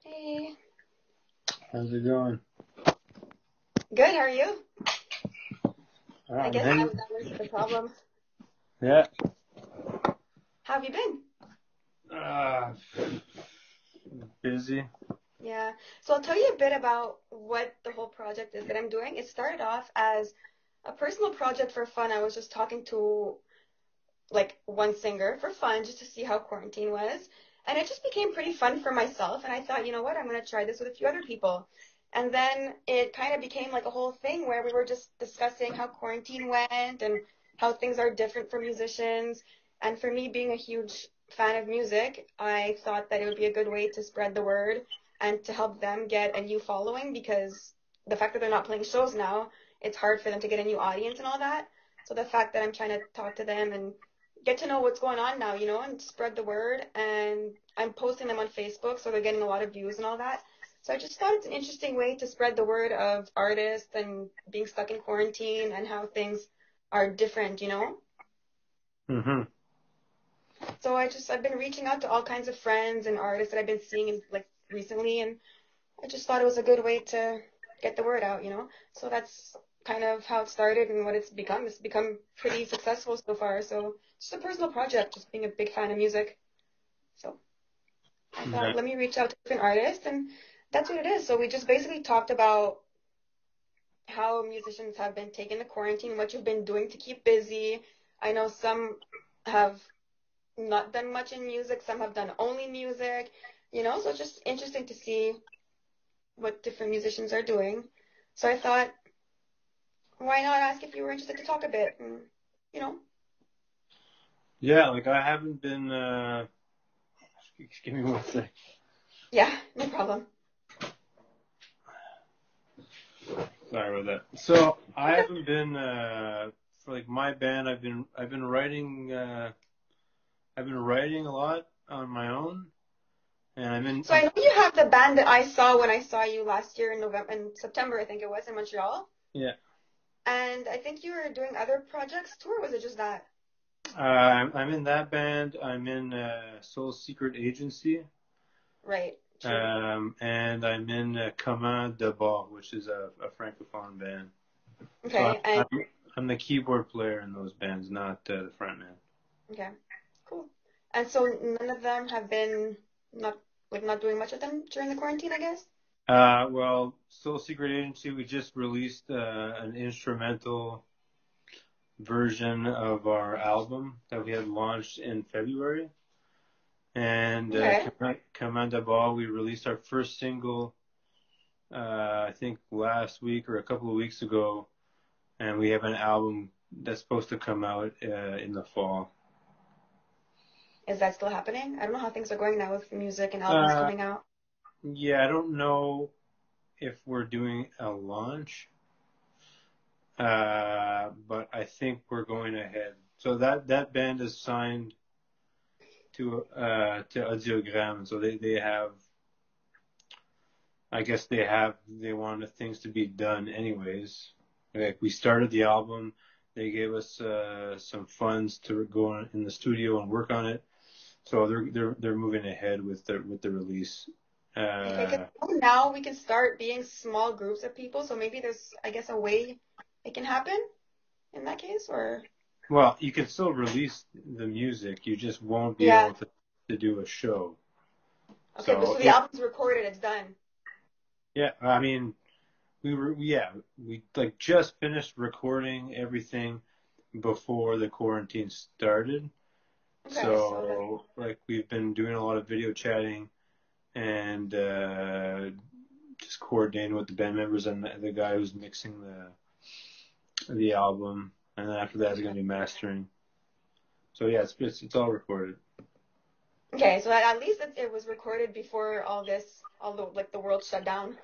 Hey. How's it going? Good, how are you? I I'm guess hanging. that was the problem. Yeah. How have you been? Uh, Busy. Yeah. So I'll tell you a bit about what the whole project is that I'm doing. It started off as a personal project for fun. I was just talking to like one singer for fun just to see how quarantine was. And it just became pretty fun for myself. And I thought, you know what, I'm going to try this with a few other people. And then it kind of became like a whole thing where we were just discussing how quarantine went and how things are different for musicians. And for me, being a huge fan of music, I thought that it would be a good way to spread the word and to help them get a new following because the fact that they're not playing shows now, it's hard for them to get a new audience and all that. So the fact that I'm trying to talk to them and get to know what's going on now, and spread the word. And I'm posting them on Facebook, so they're getting a lot of views and all that. So I just thought it's an interesting way to spread the word of artists and being stuck in quarantine and how things are different. Mm-hmm. So I've been reaching out to all kinds of friends and artists that I've been seeing like recently, and I just thought it was a good way to get the word out. So that's kind of how it started and what it's become. It's become pretty successful so far. So just a personal project, just being a big fan of music. So I thought, Yeah. let me reach out to different artists, and that's what it is. So we just basically talked about how musicians have been taking the quarantine, what you've been doing to keep busy. I know some have not done much in music, some have done only music. So it's just interesting to see what different musicians are doing. So I thought, why not ask if you were interested to talk a bit? And, you know, Yeah, like I haven't been, give me one sec. yeah, no problem. Sorry about that. So I Okay. haven't been, for like my band, I've been writing, I've been writing a lot on my own, and So I know you have the band that I saw when I saw you last year in September, I think it was, in Montreal. yeah. And I think you were doing other projects too, or was it just that? I'm in that band. I'm in, Soul Secret Agency. Right, true. And I'm in Comment de Ball, which is a francophone band. So Okay, and I'm the keyboard player in those bands, not the front man. okay, cool. And so none of them have been not not doing much of them during the quarantine, I guess? Well, Soul Secret Agency, we just released an instrumental version of our album that we had launched in February. And Okay. Comment de Ball, we released our first single, I think last week or a couple of weeks ago, and we have an album that's supposed to come out in the fall. Is that still happening? I don't know how things are going now with music and albums Uh, coming out. yeah, I don't know if we're doing a launch, but I think we're going ahead. So that band is signed to Audiogram, so they have, I guess they wanted things to be done anyways. Like we started the album, they gave us some funds to go in the studio and work on it. So they're moving ahead with the release. Okay, because Uh, now we can start being small groups of people, so maybe there's, I guess, a way it can happen in that case, or well, you can still release the music, you just won't be yeah. able to do a show. Okay, but So so the album's recorded, it's done. yeah, I mean we like just finished recording everything before the quarantine started. Okay, so that So like we've been doing a lot of video chatting and just coordinating with the band members and the guy who's mixing the album, and then after that, it's gonna be mastering. So yeah, it's all recorded. okay, so that at least it was recorded before all this, all the world shut down.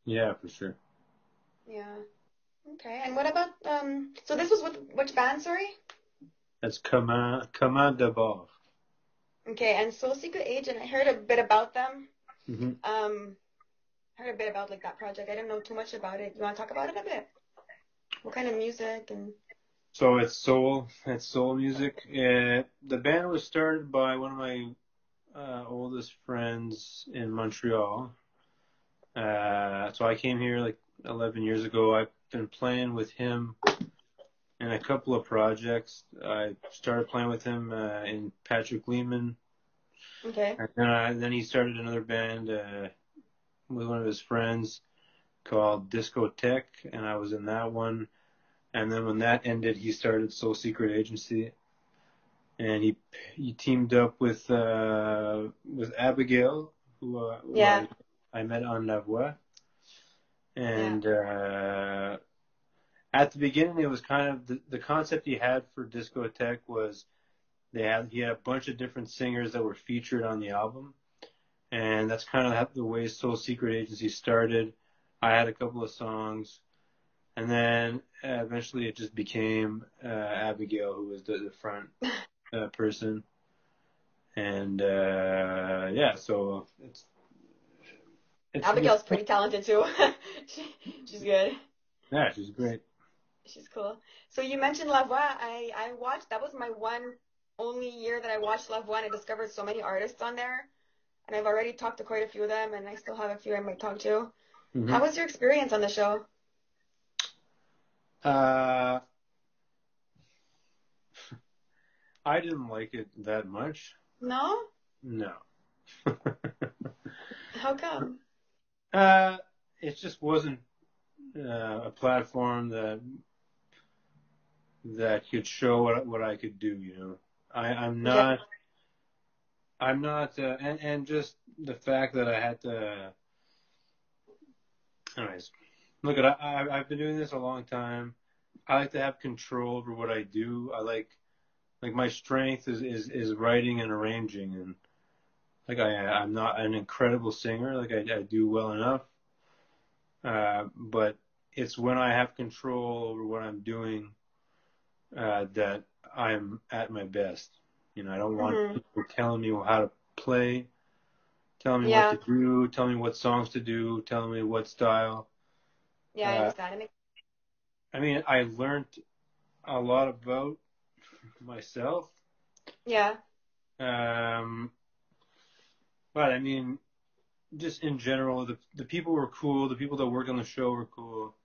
Yeah, for sure. Yeah. Okay, and what about so this was with which band, sorry? That's Comment d'abord. Okay, and Soul Secret Agent, I heard a bit about them. Hmm. Um, heard a bit about like that project. I didn't know too much about it. You want to talk about it a bit? What kind of music and So it's soul music. The band was started by one of my oldest friends in Montreal. So I came here like 11 years ago. I've been playing with him in a couple of projects. I started playing with him in Patrick Lehman, Okay. and then he started another band with one of his friends called Discotheque, and I was in that one. And then when that ended, he started Soul Secret Agency, and he teamed up with Abigail, who Yeah. I met on La Voix, Yeah. and at the beginning it was kind of the concept he had for Discotheque was he had a bunch of different singers that were featured on the album, and that's kind of the way Soul Secret Agency started. I had a couple of songs, and then eventually it just became Abigail, who was the front person, and yeah, so it's Abigail's pretty talented too. She's good. yeah, she's great. She's cool. So you mentioned La Voix. I watched, that was my one only year that I watched La Voix, and I discovered so many artists on there. And I've already talked to quite a few of them, and I still have a few I might talk to. Mm-hmm. How was your experience on the show? Uh, I didn't like it that much. No? No. How come? uh, it just wasn't a platform that could show what I could do. You know, I'm Okay. not. I'm not, and just the fact that I had to. Anyways, look, I've been doing this a long time. I like to have control over what I do. I like my strength is writing and arranging, and like I'm not an incredible singer. Like I do well enough, but it's when I have control over what I'm doing that I'm at my best. You know, I don't want Mm-hmm. people telling me how to play, telling me what Yeah. to do, telling me what songs to do, telling me what style. Yeah, I Uh, understand. I mean, I learned a lot about myself. Yeah. Um, but I mean, just in general, the people were cool. The people that worked on the show were cool.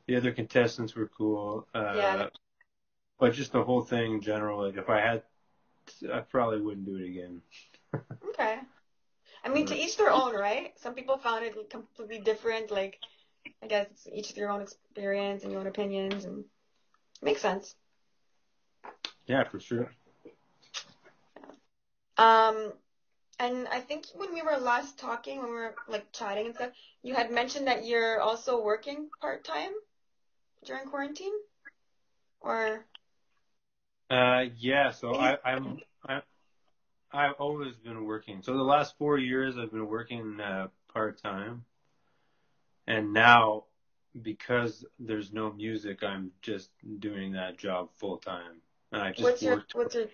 The other contestants were cool. Yeah. But just the whole thing in general, like if I had, I probably wouldn't do it again. Okay. I mean, to each their own, right? Some people found it completely different. Like, I guess it's each their own experience and your own opinions, and it makes sense. Yeah, for sure. Um, and I think when we were last talking, when we were like chatting and stuff, you had mentioned that you're also working part-time during quarantine, or Yeah. So can you? I've always been working. So the last 4 years I've been working part time, and now because there's no music, I'm just doing that job full time, and I just What's your worked. what's your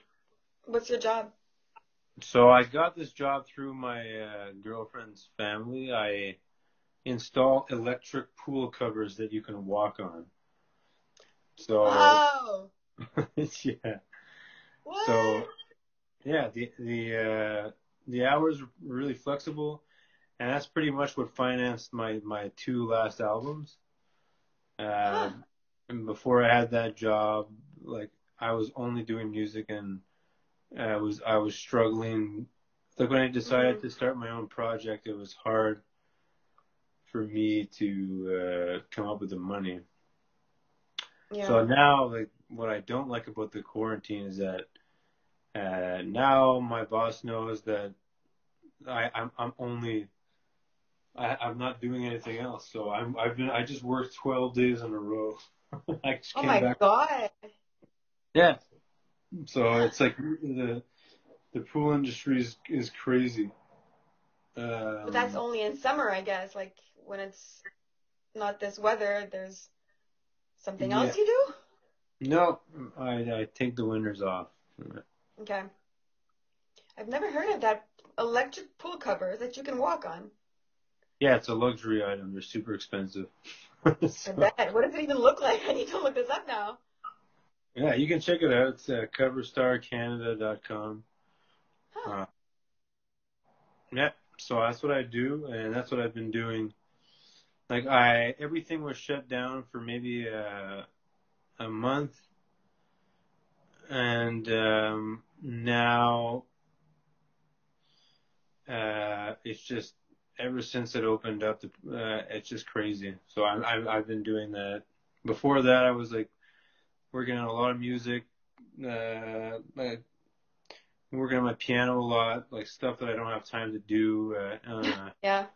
what's your job? So I got this job through my girlfriend's family. I install electric pool covers that you can walk on. So Wow. yeah. What? So yeah, the hours are really flexible, and that's pretty much what financed my two last albums. Huh. And before I had that job, like I was only doing music, and I was struggling. Like when I decided Mm-hmm. to start my own project, it was hard for me to come up with the money. Yeah. So now, like what I don't like about the quarantine is that now my boss knows that I'm only I'm not doing anything else. So I just worked 12 days in a row. I just Oh came my back. God. Yeah. So Huh. it's like the pool industry is crazy. But that's Um, only in summer, I guess. Like when it's not this weather, there's something yeah. else you do? No, I take the winters off. Okay. I've never heard of that electric pool covers that you can walk on. Yeah, it's a luxury item. They're super expensive. I So, bet. What does it even look like? I need to look this up now. yeah, you can check it out. It's coverstarcanada.com. Huh. Uh, Yeah. So that's what I do, and that's what I've been doing. Like everything was shut down for maybe a month, and now it's just ever since it opened up, it's just crazy. So I've been doing that. Before that, I was like working on a lot of music, like working on my piano a lot, like stuff that I don't have time to do Yeah.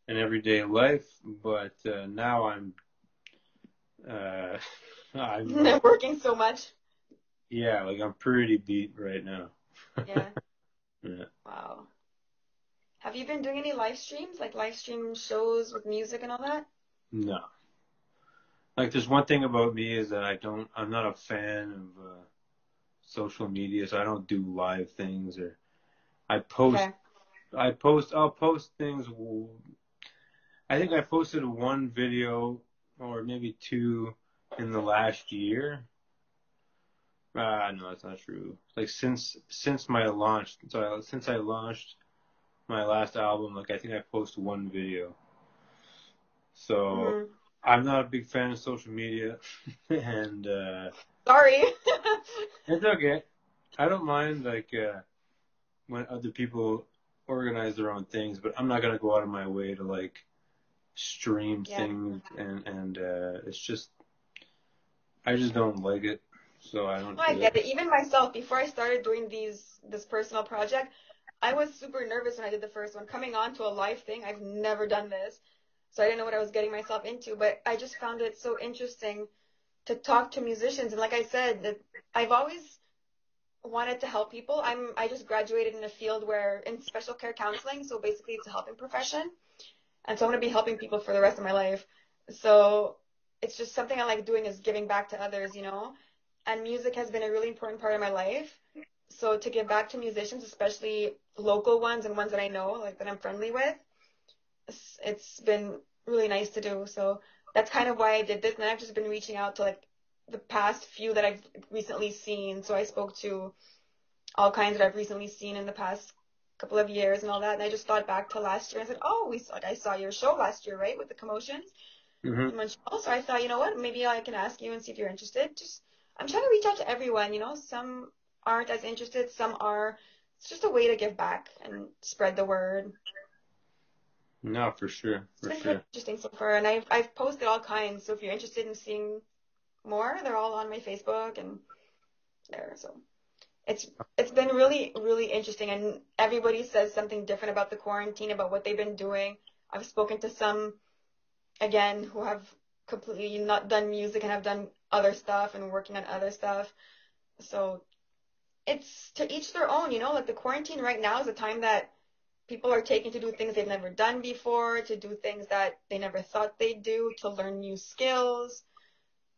in everyday life. But now uh, I'm Working so much. yeah, like I'm pretty beat right now. Yeah. Yeah. Wow. Have you been doing any live streams, like live stream shows with music and all that? No. Like there's one thing about me is that I'm not a fan of social media, so I don't do live things or I post, Okay. I'll post things. I think I posted one video or maybe two in the last year. No, that's not true. Like since my launch, since I launched my last album, like I think I posted one video. So Hmm. I'm not a big fan of social media, and Sorry. it's okay. I don't mind like when other people organize their own things, but I'm not gonna go out of my way to like stream Yeah. things, and it's just I just don't like it, so I No, don't I do it. get it. Even myself, before I started doing this personal project, I was super nervous when I did the first one. Coming on to a live thing, I've never done this. So I didn't know what I was getting myself into, but I just found it so interesting to talk to musicians. And like I said, that I've always wanted to help people. I just graduated in a field where in special care counseling, so basically it's a helping profession. And so I'm going to be helping people for the rest of my life. So it's just something I like doing is giving back to others, you know? And music has been a really important part of my life. So to give back to musicians, especially local ones and ones that I know, like that I'm friendly with, it's been really nice to do. So that's kind of why I did this. And I've just been reaching out to like the past few that I've recently seen. So I spoke to all kinds that I've recently seen in the past couple of years and all that. And I just thought back to last year and said, oh, I saw your show last year, right, with the commotions Hmm. in Montreal. So I thought, you know what, maybe I can ask you and see if you're interested. Just I'm trying to reach out to everyone. You know, some aren't as interested, some are. It's just a way to give back and spread the word. No, for sure, It's for been pretty sure. interesting so far, and I've posted all kinds. So if you're interested in seeing more, they're all on my Facebook and there. So it's it's been really, really interesting, and everybody says something different about the quarantine, about what they've been doing. I've spoken to some, again, who have completely not done music and have done other stuff and working on other stuff. So it's to each their own, you know, like the quarantine right now is a time that people are taking to do things they've never done before, to do things that they never thought they'd do, to learn new skills.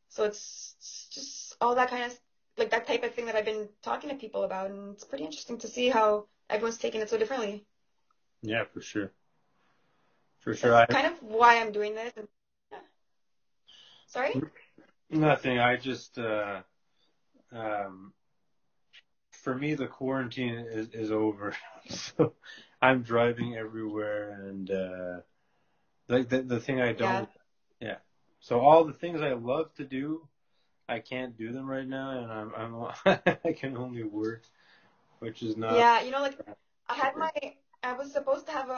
So it's just all that kind of like that type of thing that I've been talking to people about, and it's pretty interesting to see how everyone's taking it so differently. Yeah, for sure, for sure. That's kind of why I'm doing this. And, yeah. Sorry? Nothing. I just um, for me the quarantine is over, so I'm driving everywhere, and like the thing I Yeah. don't, yeah. So all the things I love to do, I can't do them right now, and I can only work, which is not. Yeah, you know, like I had my, I was supposed to have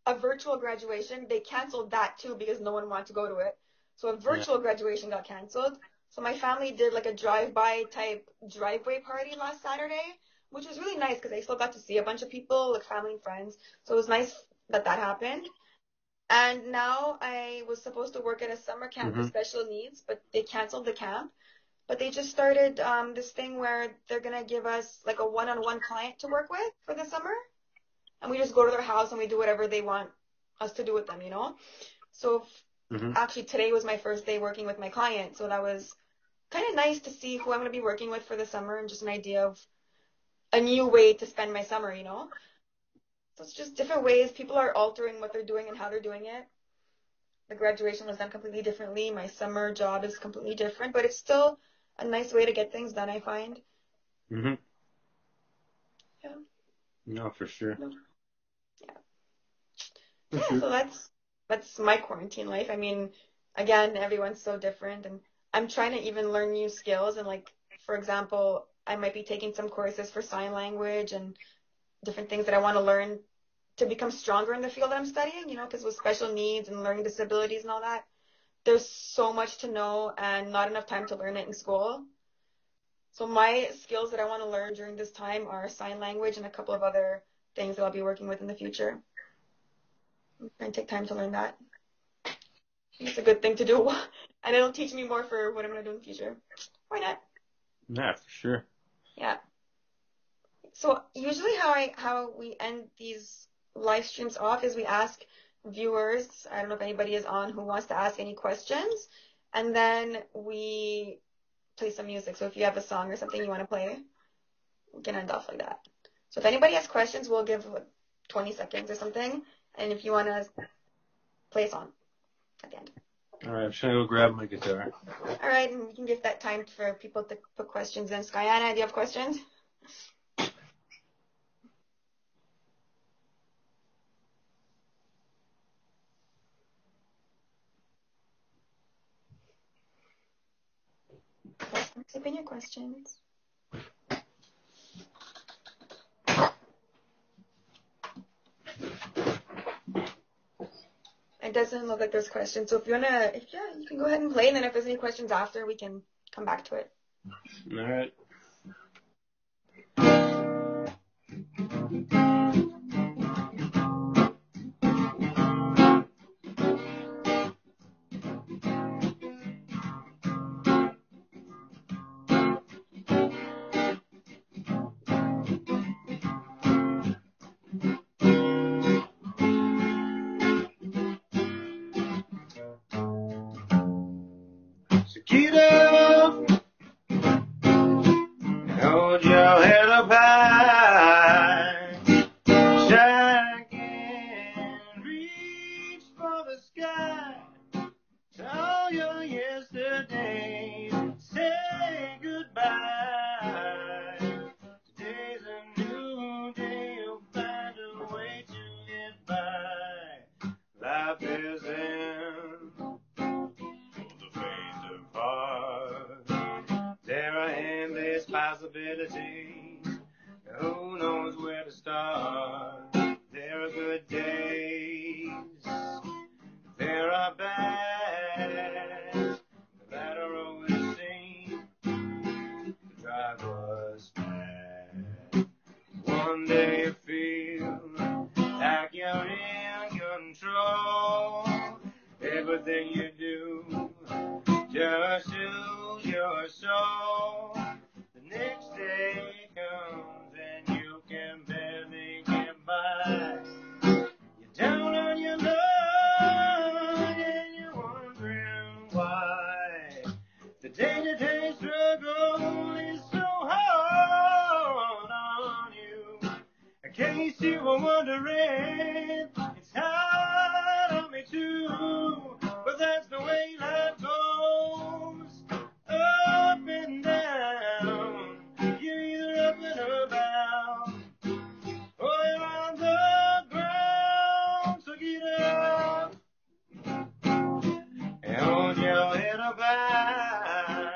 a virtual graduation. They canceled that too because no one wanted to go to it. So a Yeah. virtual graduation got canceled. So my family did like a drive-by type driveway party last Saturday, which was really nice because I still got to see a bunch of people, like family and friends. So it was nice that that happened. And now I was supposed to work at a summer camp for Hmm. special needs, but they canceled the camp. But they just started this thing where they're gonna give us like a one-on-one client to work with for the summer, and we just go to their house and we do whatever they want us to do with them, you know. So Hmm. actually today was my first day working with my client, so that was kind of nice to see who I'm gonna be working with for the summer and just an idea of a new way to spend my summer, you know. So it's just different ways people are altering what they're doing and how they're doing it. The graduation was done completely differently. My summer job is completely different, but it's still a nice way to get things done, I find. Hmm. Yeah. No, for sure. No. For Yeah, sure. so that's my quarantine life. I mean, again, everyone's so different, and I'm trying to even learn new skills. And like, for example, I might be taking some courses for sign language and different things that I want to learn to become stronger in the field that I'm studying, because with special needs and learning disabilities and all that, there's so much to know and not enough time to learn it in school. So my skills that I want to learn during this time are sign language and a couple of other things that I'll be working with in the future. I'm trying to take time to learn that. I think it's a good thing to do, and it'll teach me more for what I'm going to do in the future. Why not? Yeah, for sure. Yeah. So usually how we end these live streams off is we ask viewers, I don't know if anybody is on who wants to ask any questions, and then we play some music. So if you have a song or something you want to play, we can end off like that. So if anybody has questions, we'll give 20 seconds or something, and if you want to play a song at the end. All right, I'm just gonna go grab my guitar. All right, and we can give that time for people to put questions in. Skyana, do you have questions? Type in your questions. It doesn't look like there's questions. So if you can go ahead and play, and then if there's any questions after, we can come back to it. All right. So get up and hold your head up high. Shine and reach for the sky. Tell your yesterday, say goodbye. Today's a new day, you'll find a way to get by. Life isn't for the faint of heart. There are endless possibilities. Who knows where to start? There are good days. There are bad. The latter always seem to drive us mad. One day you feel like you're in control. Everything you do just soothes your soul. The next day comes and you can barely get by. You're down on your luck and you're wondering why. The day-to-day struggle is so hard on you. In case you were wondering, it's hard on me too. But that's the way life goes, up and down. You're either up and about, or you're on the ground. So get up and hold your head up high.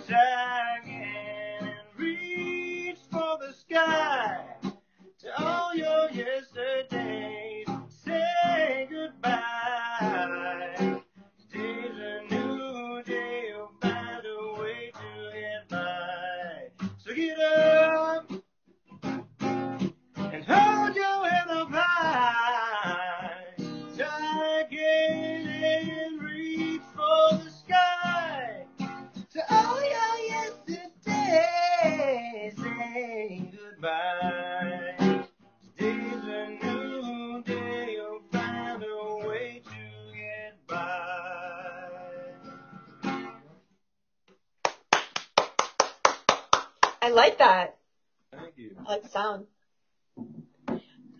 Shine and reach for the sky. To all your yesterdays, say goodbye. Today's a new day, you'll find a way to get by. So get up and hold your head up high. Try again and reach for the sky. To all your yesterdays, say goodbye. Today's a new day, you'll find a way to get by. I like that. Thank you. I like the sound.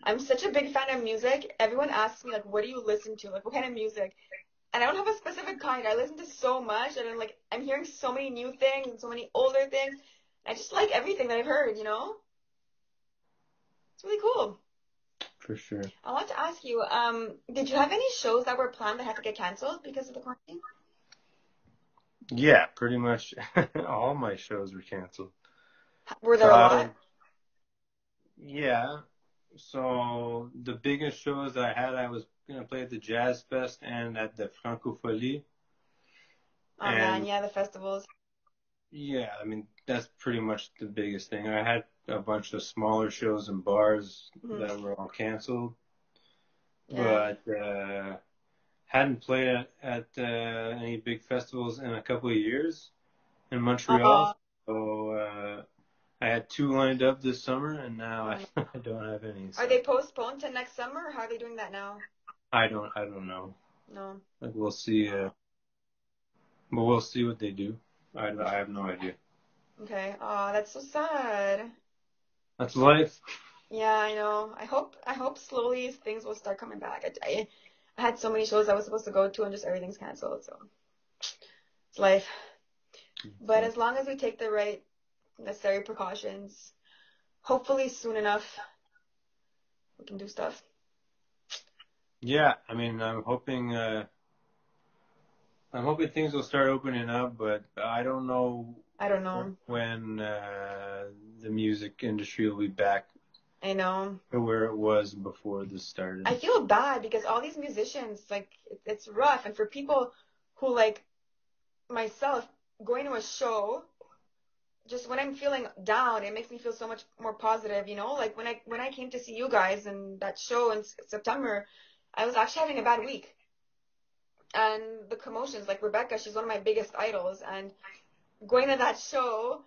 I'm such a big fan of music. Everyone asks me, like, what do you listen to? Like, what kind of music? And I don't have a specific kind. I listen to so much, and I'm hearing so many new things and so many older things. I just like everything that I've heard, It's really cool. for sure. I want to ask you, did you have any shows that were planned that had to get canceled because of the quarantine? Yeah, pretty much all my shows were canceled. Were So there a lot? yeah. So the biggest shows I had, I was gonna play at the Jazz Fest and at the Francophonie. Oh man, And yeah, the festivals. yeah, I mean that's pretty much the biggest thing. I had a bunch of smaller shows and bars Hmm. that were all canceled, Yeah. but hadn't played at any big festivals in a couple of years in Montreal. Uh, So I had two lined up this summer, and now oh, no. I don't have any. Are So they postponed to next summer, or how are they doing that now? I don't know. No. Like we'll see. But we'll see what they do. I have no idea. Okay. Oh, that's so sad. That's life. Yeah, I know. I hope slowly things will start coming back. I had so many shows I was supposed to go to and just everything's canceled, so it's life. But So, as long as we take the right necessary precautions, hopefully soon enough we can do stuff. yeah, I mean, I'm hoping things will start opening up, but I don't know I don't know. when the music industry will be back I know. to where it was before this started. I feel bad because all these musicians, like, it's rough. And for people who, like, myself, going to a show, just when I'm feeling down, it makes me feel so much more positive, you know? Like, when I came to see you guys in that show in September, I was actually having a bad week. And the commotions, like Rebecca, she's one of my biggest idols. And going to that show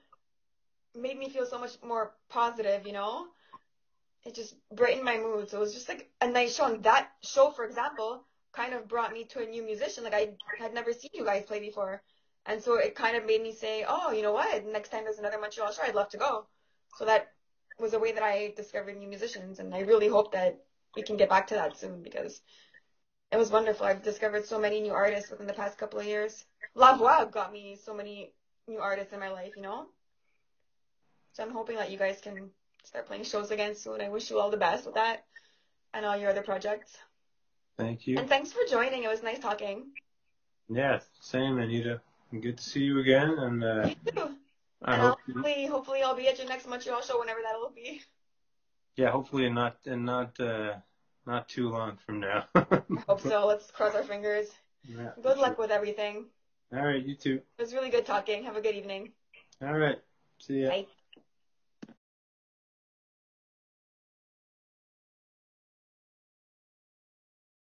made me feel so much more positive, you know? It just brightened my mood. So it was just like a nice show. And that show, for example, kind of brought me to a new musician. Like I had never seen you guys play before. And so it kind of made me say, oh, you know what? Next time there's another Montreal show, I'd love to go. So that was a way that I discovered new musicians. And I really hope that we can get back to that soon because it was wonderful. I've discovered so many new artists within the past couple of years. La Voix got me so many new artists in my life, you know? So I'm hoping that you guys can start playing shows again soon. I wish you all the best with that and all your other projects. Thank you. And thanks for joining. It was nice talking. Yeah, same, Anita. Good to see you again, and You too. I And hope, hopefully I'll be at your next Montreal show whenever that'll be. yeah, hopefully not too long from now. I hope so. Let's cross our fingers. Yeah, for Good sure. luck with everything. All right, you too. It was really good talking. Have a good evening. All right, see ya. Bye.